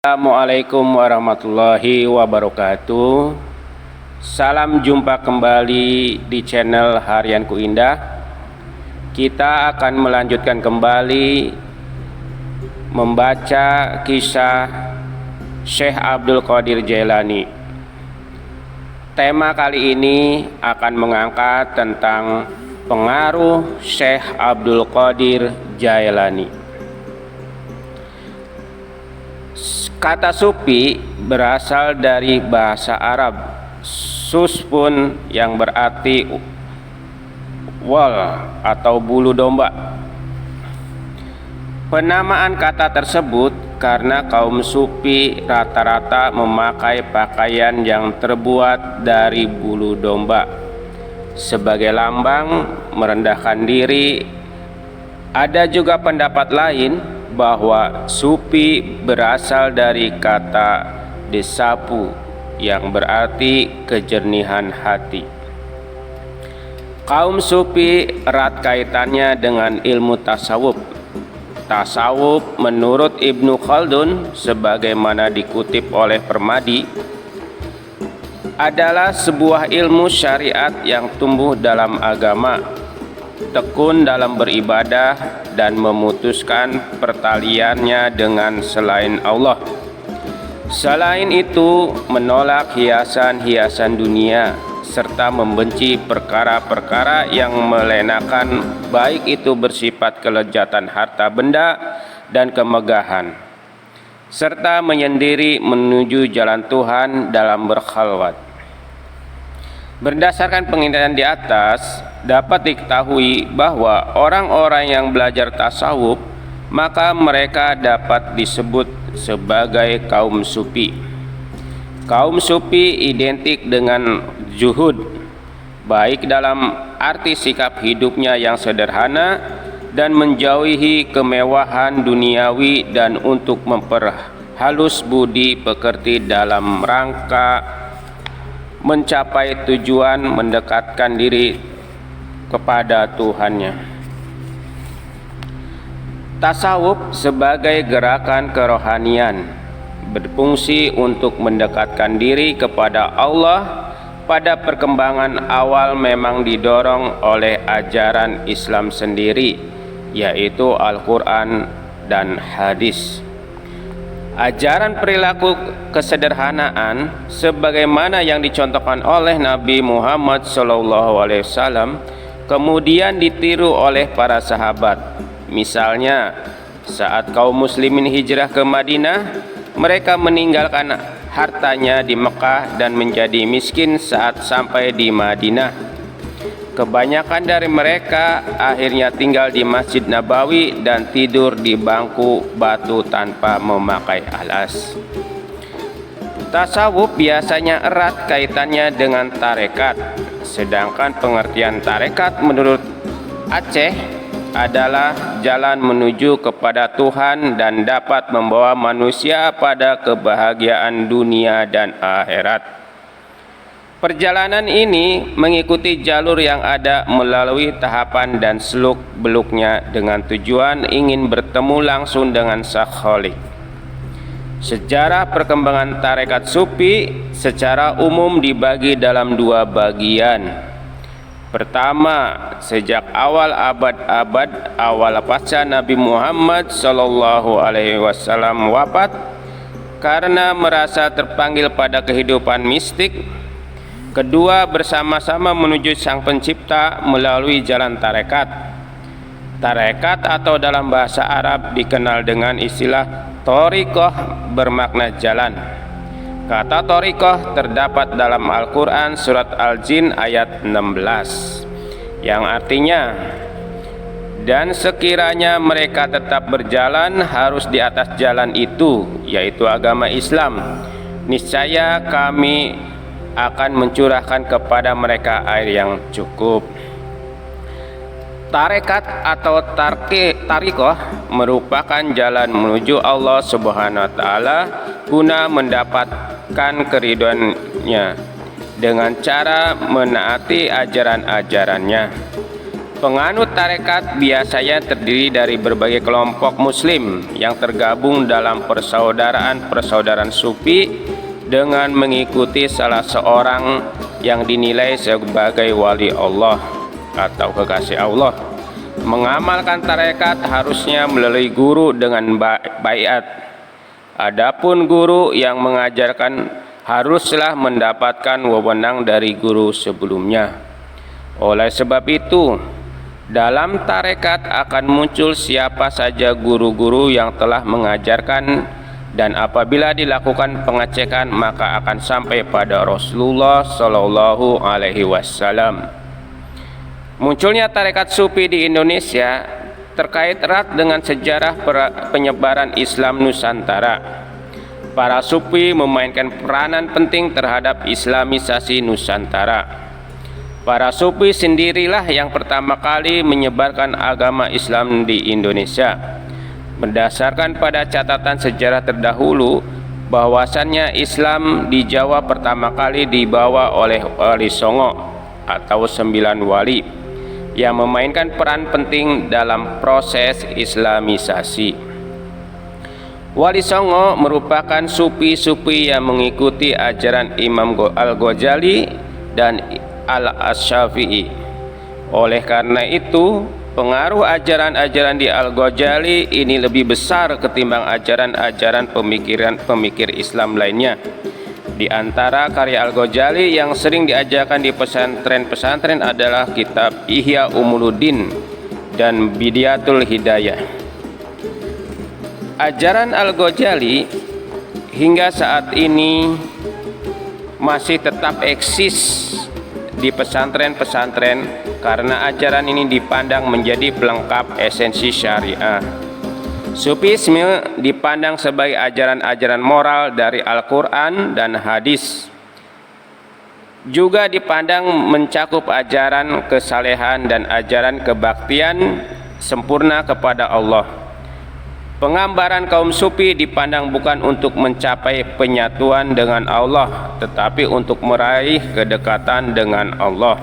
Assalamualaikum warahmatullahi wabarakatuh. Salam jumpa kembali di channel Harianku Indah. Kita akan melanjutkan kembali membaca kisah Syekh Abdul Qadir Jailani. Tema kali ini akan mengangkat tentang pengaruh Syekh Abdul Qadir Jailani. Kata sufi berasal dari bahasa Arab suspun yang berarti wol atau bulu domba. Penamaan kata tersebut karena kaum sufi rata-rata memakai pakaian yang terbuat dari bulu domba sebagai lambang merendahkan diri. Ada juga pendapat lain bahwa sufi berasal dari kata desapu yang berarti kejernihan hati. Kaum sufi erat kaitannya dengan ilmu tasawuf. Tasawuf menurut Ibnu Khaldun sebagaimana dikutip oleh Permadi adalah sebuah ilmu syariat yang tumbuh dalam agama, tekun dalam beribadah dan memutuskan pertaliannya dengan selain Allah. Selain itu, menolak hiasan-hiasan dunia serta membenci perkara-perkara yang melenakan, baik itu bersifat kelezatan harta benda dan kemegahan, serta menyendiri menuju jalan Tuhan dalam berkhalwat. Berdasarkan penginderaan di atas, dapat diketahui bahwa orang-orang yang belajar tasawuf maka mereka dapat disebut sebagai kaum sufi. Kaum sufi identik dengan zuhud, baik dalam arti sikap hidupnya yang sederhana dan menjauhi kemewahan duniawi dan untuk memperhalus budi pekerti dalam rangka mencapai tujuan mendekatkan diri kepada Tuhannya. Tasawuf sebagai gerakan kerohanian berfungsi untuk mendekatkan diri kepada Allah. Pada perkembangan awal memang didorong oleh ajaran Islam sendiri, yaitu Al-Quran dan hadis. Ajaran perilaku kesederhanaan sebagaimana yang dicontohkan oleh Nabi Muhammad SAW kemudian ditiru oleh para sahabat. Misalnya saat kaum muslimin hijrah ke Madinah, mereka meninggalkan hartanya di Mekah dan menjadi miskin saat sampai di Madinah. Kebanyakan dari mereka akhirnya tinggal di Masjid Nabawi dan tidur di bangku batu tanpa memakai alas. Tasawuf biasanya erat kaitannya dengan tarekat, sedangkan pengertian tarekat menurut Aceh adalah jalan menuju kepada Tuhan dan dapat membawa manusia pada kebahagiaan dunia dan akhirat. Perjalanan ini mengikuti jalur yang ada melalui tahapan dan seluk-beluknya dengan tujuan ingin bertemu langsung dengan Sang Khalik. Sejarah perkembangan tarekat sufi secara umum dibagi dalam dua bagian. Pertama, sejak awal abad-abad awal pasca Nabi Muhammad SAW wafat karena merasa terpanggil pada kehidupan mistik. Kedua, bersama-sama menuju Sang Pencipta melalui jalan tarekat. Tarekat atau dalam bahasa Arab dikenal dengan istilah thariqah bermakna jalan. Kata thariqah terdapat dalam Al-Quran surat Al-Jin ayat 16 yang artinya, dan sekiranya mereka tetap berjalan harus di atas jalan itu, yaitu agama Islam, niscaya kami akan mencurahkan kepada mereka air yang cukup. Tarekat atau tariqah merupakan jalan menuju Allah Subhanahu wa taala guna mendapatkan keridhoannya dengan cara menaati ajaran-ajarannya. Penganut tarekat biasanya terdiri dari berbagai kelompok muslim yang tergabung dalam persaudaraan sufi dengan mengikuti salah seorang yang dinilai sebagai wali Allah atau kekasih Allah. Mengamalkan tarekat harusnya melalui guru dengan baiat. Adapun guru yang mengajarkan haruslah mendapatkan wewenang dari guru sebelumnya. Oleh sebab itu, dalam tarekat akan muncul siapa saja guru-guru yang telah mengajarkan, dan apabila dilakukan pengecekan maka akan sampai pada Rasulullah Shallallahu Alaihi Wasallam. Munculnya tarekat sufi di Indonesia terkait erat dengan sejarah penyebaran Islam Nusantara. Para sufi memainkan peranan penting terhadap Islamisasi Nusantara. Para sufi sendirilah yang pertama kali menyebarkan agama Islam di Indonesia. Berdasarkan pada catatan sejarah terdahulu, bahwasannya Islam di Jawa pertama kali dibawa oleh Wali Songo atau 9 wali yang memainkan peran penting dalam proses Islamisasi. Wali Songo merupakan sufi-sufi yang mengikuti ajaran Imam Al-Ghazali dan Al-Syafi'i. Oleh karena itu, pengaruh ajaran-ajaran di Al-Ghazali ini lebih besar ketimbang ajaran-ajaran pemikir Islam lainnya. Di antara karya Al-Ghazali yang sering diajarkan di pesantren-pesantren adalah kitab Ihya Ulumuddin dan Bidayatul Hidayah. Ajaran Al-Ghazali hingga saat ini masih tetap eksis di pesantren-pesantren karena ajaran ini dipandang menjadi pelengkap esensi syariah. Sufisme dipandang sebagai ajaran-ajaran moral dari Al-Quran dan hadis. Juga dipandang mencakup ajaran kesalehan dan ajaran kebaktian sempurna kepada Allah. Penggambaran kaum sufi dipandang bukan untuk mencapai penyatuan dengan Allah, tetapi untuk meraih kedekatan dengan Allah.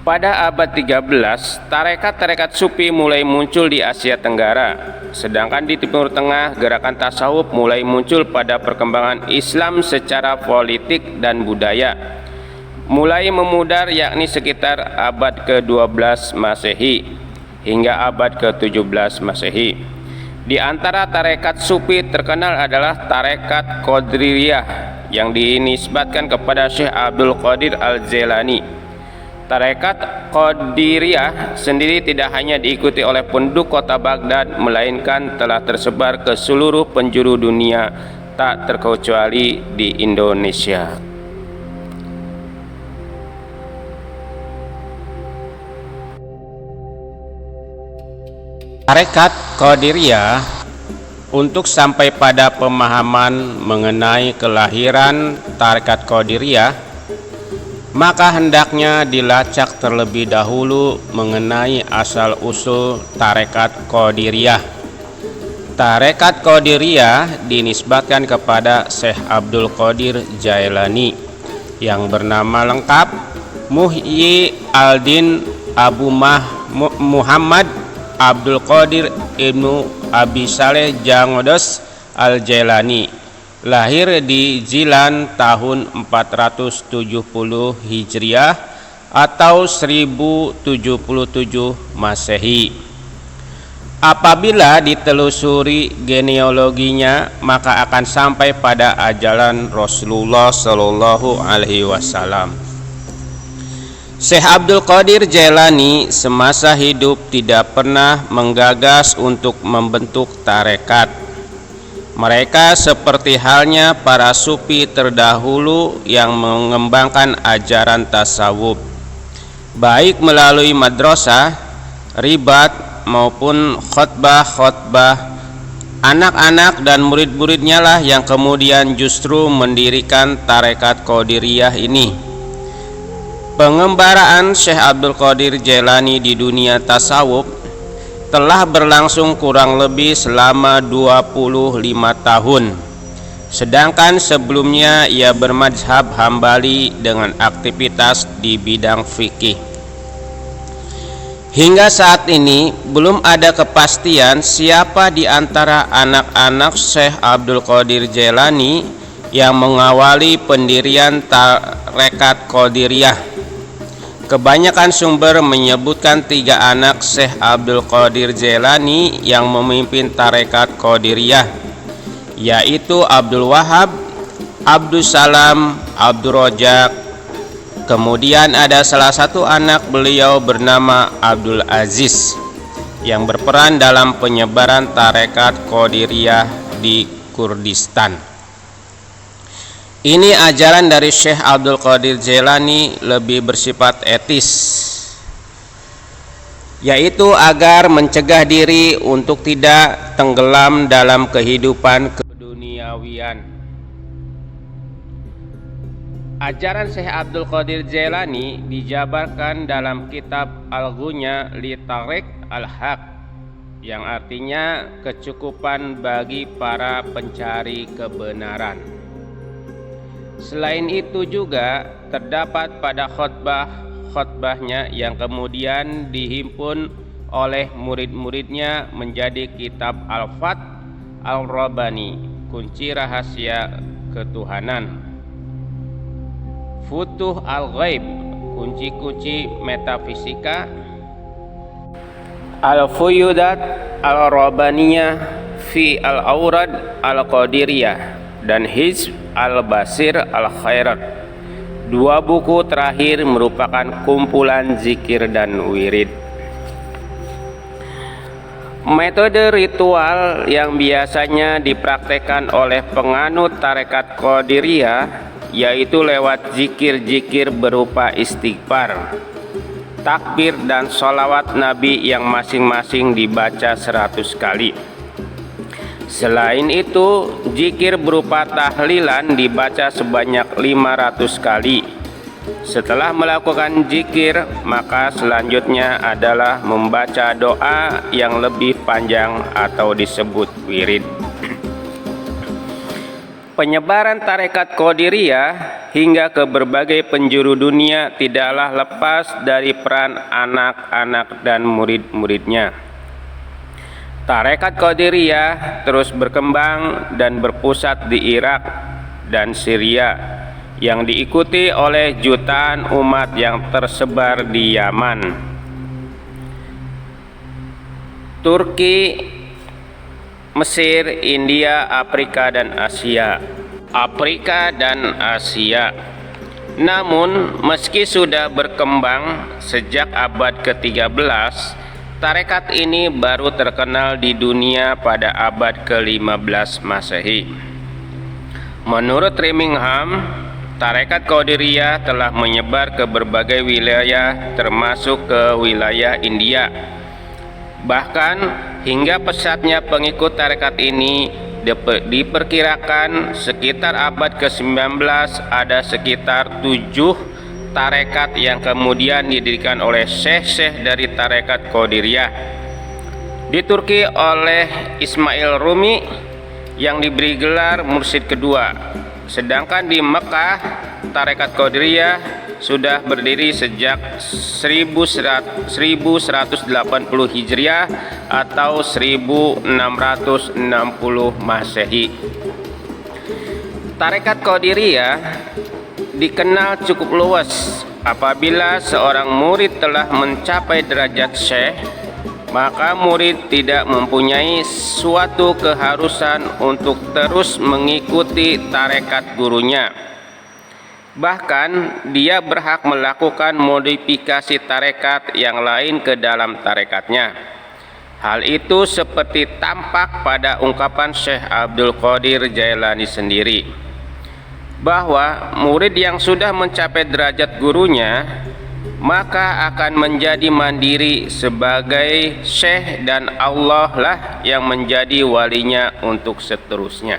Pada abad 13, tarekat-tarekat sufi mulai muncul di Asia Tenggara, sedangkan di Timur Tengah gerakan tasawuf mulai muncul pada perkembangan Islam secara politik dan budaya. Mulai memudar yakni sekitar abad ke-12 Masehi hingga abad ke-17 Masehi. Di antara tarekat sufi terkenal adalah tarekat Qadiriyah yang dinisbatkan kepada Syekh Abdul Qadir Al-Jailani. Tarekat Qadiriyah sendiri tidak hanya diikuti oleh penduduk kota Baghdad, melainkan telah tersebar ke seluruh penjuru dunia, tak terkecuali di Indonesia. Tarekat Qadiriyah untuk sampai pada pemahaman mengenai kelahiran tarekat Qadiriyah, maka hendaknya dilacak terlebih dahulu mengenai asal-usul tarekat Qadiriyah. Tarekat Qadiriyah dinisbatkan kepada Syekh Abdul Qadir Jailani yang bernama lengkap Muhyi al-Din Abu Muhammad Abdul Qadir Ibnu Abi Saleh Jangodos Al-Jailani, lahir di Jilan tahun 470 Hijriah atau 1077 Masehi. Apabila ditelusuri genealoginya, maka akan sampai pada ajaran Rasulullah Shallallahu Alaihi Wasallam. Syekh Abdul Qadir Jailani semasa hidup tidak pernah menggagas untuk membentuk tarekat. Mereka seperti halnya para sufi terdahulu yang mengembangkan ajaran tasawuf, baik melalui madrasah, ribat maupun khotbah-khotbah. Anak-anak dan murid-muridnya lah yang kemudian justru mendirikan tarekat Qadiriyah ini. Pengembaraan Syekh Abdul Qadir Jailani di dunia tasawuf telah berlangsung kurang lebih selama 25 tahun. Sedangkan sebelumnya ia bermadzhab Hambali dengan aktivitas di bidang fikih. Hingga saat ini belum ada kepastian siapa di antara anak-anak Syekh Abdul Qadir Jailani yang mengawali pendirian tarekat Qadiriyah. Kebanyakan sumber menyebutkan 3 anak Syekh Abdul Qadir Jailani yang memimpin tarekat Qadiriyah, yaitu Abdul Wahab, Abdul Salam, Abdul Rojak. Kemudian ada salah satu anak beliau bernama Abdul Aziz yang berperan dalam penyebaran tarekat Qadiriyah di Kurdistan. Ini ajaran dari Syekh Abdul Qadir Jailani lebih bersifat etis, yaitu agar mencegah diri untuk tidak tenggelam dalam kehidupan keduniawian. Ajaran Syekh Abdul Qadir Jailani dijabarkan dalam kitab Al-Ghunya li Tariq al-Haq, yang artinya kecukupan bagi para pencari kebenaran. Selain itu juga terdapat pada khotbahnya yang kemudian dihimpun oleh murid-muridnya menjadi kitab Al-Fath Al-Rabbani, kunci rahasia ketuhanan, Futuh Al-Ghaib, kunci-kunci metafisika, Al-Fuyudat Al-Rabbaniyah fi Al-Awrad Al-Qadiriyah, dan Hizb Al-Basir Al-Khairat. 2 buku terakhir merupakan kumpulan zikir dan wirid. Metode ritual yang biasanya dipraktekkan oleh penganut tarekat Qadiriyah yaitu lewat zikir-zikir berupa istighfar, takbir, dan sholawat Nabi yang masing-masing dibaca 100 kali. Selain itu, zikir berupa tahlilan dibaca sebanyak 500 kali. Setelah melakukan zikir, maka selanjutnya adalah membaca doa yang lebih panjang atau disebut wirid. Penyebaran tarekat Qadiriyah hingga ke berbagai penjuru dunia tidaklah lepas dari peran anak-anak dan murid-muridnya. Tarekat Qadiriyah terus berkembang dan berpusat di Irak dan Syria, yang diikuti oleh jutaan umat yang tersebar di Yaman, Turki, Mesir, India, Afrika dan Asia. Namun, meski sudah berkembang sejak abad ke-13, tarekat ini baru terkenal di dunia pada abad ke-15 Masehi. Menurut Rimingham, tarekat Qadiriyah telah menyebar ke berbagai wilayah termasuk ke wilayah India. Bahkan hingga pesatnya pengikut tarekat ini diperkirakan sekitar abad ke-19 ada sekitar 7 tarekat yang kemudian didirikan oleh syekh-syekh dari tarekat Qadiriyah. Di Turki oleh Ismail Rumi yang diberi gelar mursyid kedua, sedangkan di Mekah tarekat Qadiriyah sudah berdiri sejak 1180 Hijriah atau 1660 Masehi. Tarekat Qadiriyah dikenal cukup luas. Apabila seorang murid telah mencapai derajat syekh, maka murid tidak mempunyai suatu keharusan untuk terus mengikuti tarekat gurunya. Bahkan dia berhak melakukan modifikasi tarekat yang lain ke dalam tarekatnya. Hal itu seperti tampak pada ungkapan Syekh Abdul Qadir Jailani sendiri, bahwa murid yang sudah mencapai derajat gurunya maka akan menjadi mandiri sebagai syekh, dan Allah lah yang menjadi walinya untuk seterusnya.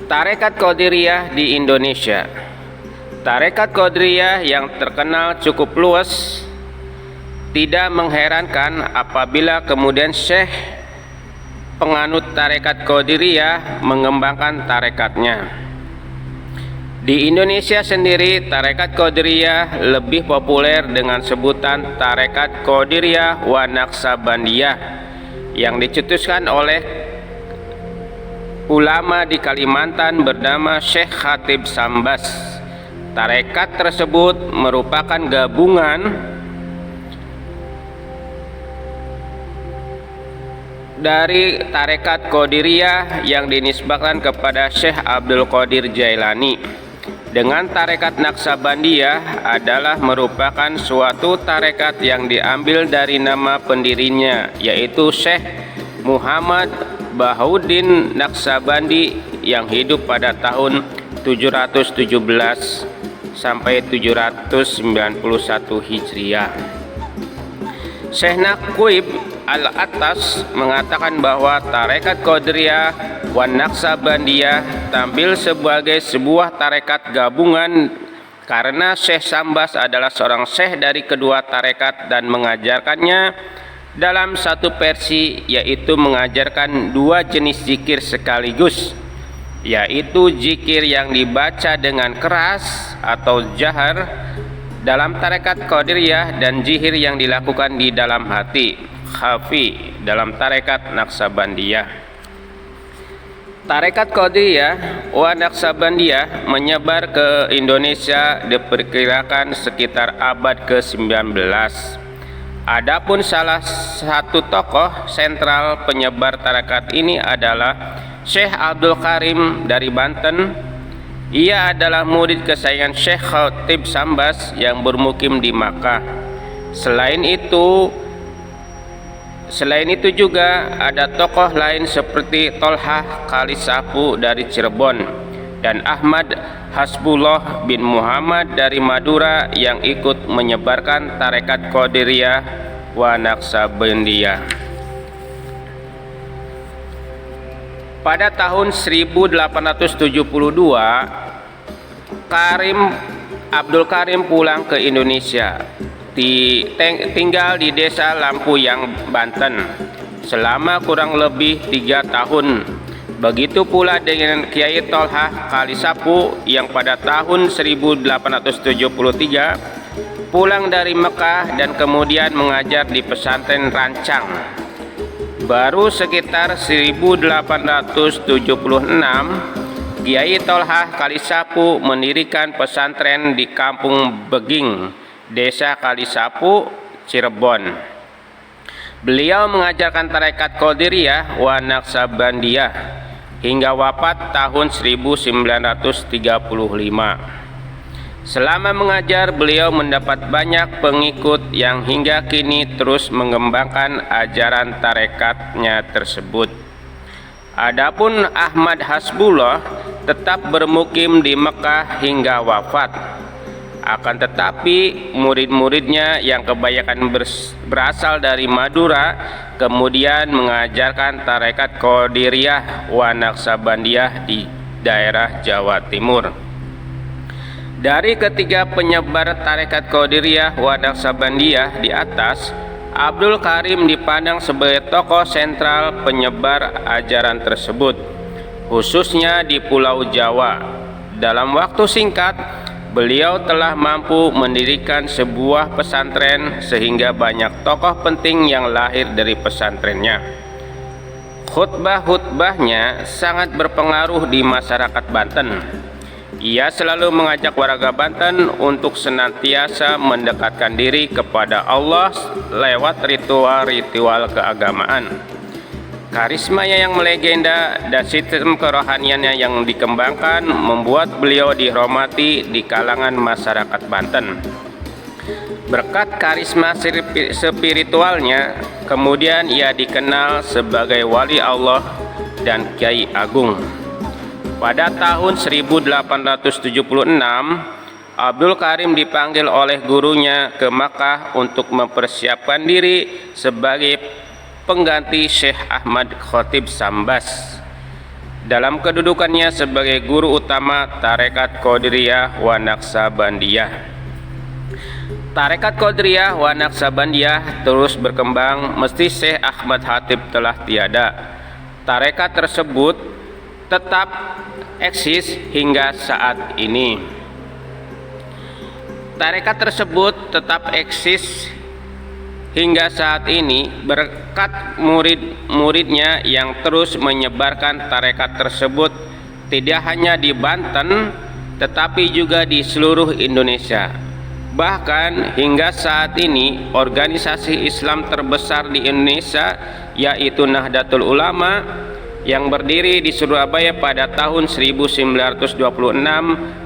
Tarekat Qadiriyah di Indonesia. Tarekat Qadiriyah yang terkenal cukup luas. Tidak mengherankan apabila kemudian syekh penganut tarekat Qadiriyah mengembangkan tarekatnya. Di Indonesia sendiri, Tarekat Qadiriyah lebih populer dengan sebutan Tarekat Qadiriyah wa Naqsabandiyah yang dicetuskan oleh ulama di Kalimantan bernama Syekh Khatib Sambas. Tarekat tersebut merupakan gabungan dari Tarekat Qadiriyah yang dinisbahkan kepada Syekh Abdul Qadir Jailani. Dengan Tarekat Naqsabandiyah adalah merupakan suatu tarekat yang diambil dari nama pendirinya, yaitu Syekh Muhammad Bahuddin Naqsabandi yang hidup pada tahun 717 sampai 791 Hijriah. Syekh Naqib Al-Attas mengatakan bahwa Tarekat Qadiriyah wa Naqsabandiyah tampil sebagai sebuah tarekat gabungan karena Syekh Sambas adalah seorang syekh dari kedua tarekat dan mengajarkannya dalam satu versi, yaitu mengajarkan dua jenis zikir sekaligus, yaitu zikir yang dibaca dengan keras atau jahar dalam tarekat Qadiriyah dan zikir yang dilakukan di dalam hati, khafi, dalam tarekat Naqsabandiyah. Tarekat Qadiriyah wa Naqsabandiyah menyebar ke Indonesia diperkirakan sekitar abad ke-19. Adapun salah satu tokoh sentral penyebar tarekat ini adalah Syekh Abdul Karim dari Banten. Ia adalah murid kesayangan Syekh Khatib Sambas yang bermukim di Makkah. Selain itu juga ada tokoh lain seperti Tolhah Kalisapu dari Cirebon dan Ahmad Hasbullah bin Muhammad dari Madura yang ikut menyebarkan Tarekat Qadiriyah wa Naqsabandiyah. Pada tahun 1872, Abdul Karim pulang ke Indonesia. Tinggal di desa Lampuyang, Banten selama kurang lebih 3 tahun. Begitu pula dengan Kiai Tolhah Kalisapu yang pada tahun 1873 pulang dari Mekah dan kemudian mengajar di pesantren Rancang. Baru sekitar 1876 Kiai Tolhah Kalisapu mendirikan pesantren di Kampung Beging, Desa Kalisapu, Cirebon. Beliau mengajarkan Tarekat Qadiriyah wa Naqsabandiyah hingga wafat tahun 1935. Selama mengajar, beliau mendapat banyak pengikut yang hingga kini terus mengembangkan ajaran tarekatnya tersebut. Adapun Ahmad Hasbullah tetap bermukim di Mekah hingga wafat. Akan tetapi murid-muridnya yang kebanyakan berasal dari Madura kemudian mengajarkan Tarekat Qadiriyah wa Naqsabandiyah di daerah Jawa Timur. Dari ketiga penyebar Tarekat Qadiriyah wa Naqsabandiyah di atas, Abdul Karim dipandang sebagai tokoh sentral penyebar ajaran tersebut, khususnya di Pulau Jawa. Dalam waktu singkat, beliau telah mampu mendirikan sebuah pesantren sehingga banyak tokoh penting yang lahir dari pesantrennya. Khutbah-khutbahnya sangat berpengaruh di masyarakat Banten. Ia selalu mengajak warga Banten untuk senantiasa mendekatkan diri kepada Allah lewat ritual-ritual keagamaan. Karismanya yang melegenda dan sistem kerohaniannya yang dikembangkan membuat beliau dihormati di kalangan masyarakat Banten. Berkat karisma spiritualnya, kemudian ia dikenal sebagai wali Allah dan Kiai Agung. Pada tahun 1876, Abdul Karim dipanggil oleh gurunya ke Makkah untuk mempersiapkan diri sebagai pengganti Syekh Ahmad Khatib Sambas dalam kedudukannya sebagai guru utama Tarekat Qadiriyah wa Naqsabandiyah. Tarekat Qadiriyah wa Naqsabandiyah terus berkembang meski Syekh Ahmad Khatib telah tiada. Tarekat tersebut tetap eksis hingga saat ini. Tarekat tersebut tetap eksis hingga saat ini berkat murid-muridnya yang terus menyebarkan tarekat tersebut tidak hanya di Banten tetapi juga di seluruh Indonesia. Bahkan hingga saat ini organisasi Islam terbesar di Indonesia yaitu Nahdlatul Ulama yang berdiri di Surabaya pada tahun 1926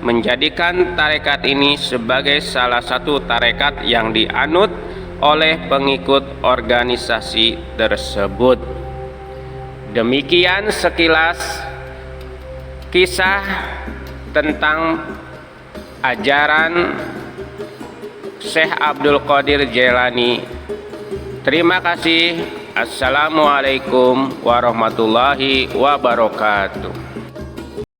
menjadikan tarekat ini sebagai salah satu tarekat yang dianut oleh pengikut organisasi tersebut. Demikian sekilas kisah tentang ajaran Syekh Abdul Qadir Jailani. Terima kasih. Assalamualaikum warahmatullahi wabarakatuh.